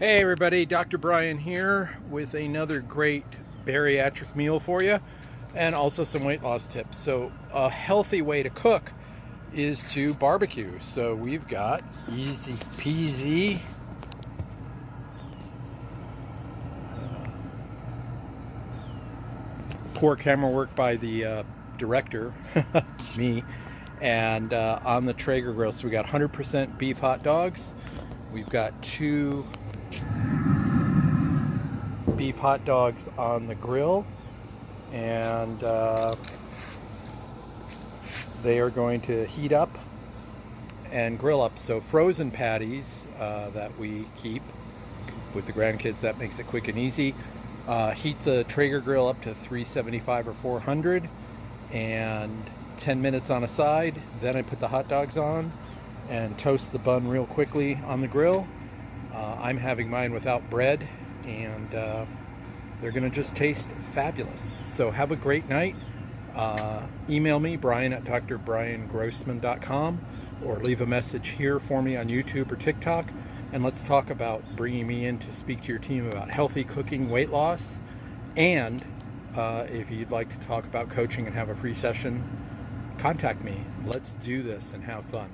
Hey everybody, Dr. Brian here with another great bariatric meal for you and also some weight loss tips. So a healthy way to cook is to barbecue. So we've got easy peasy poor camera work by the director, me, and on the Traeger grill. So we got 100% beef hot dogs. We've got 2 beef hot dogs on the grill, and they are going to heat up and grill up. So frozen patties that we keep with the grandkids, that makes it quick and easy. Heat the Traeger grill up to 375 or 400 and 10 minutes on a side. Then I put the hot dogs on and toast the bun real quickly on the grill. I'm having mine without bread, and they're gonna just taste fabulous. So have a great night. Email me, Brian at drbriangrossman.com, or leave a message here for me on YouTube or TikTok, and let's talk about bringing me in to speak to your team about healthy cooking, weight loss, and if you'd like to talk about coaching and have a free session, contact me. Let's do this and have fun.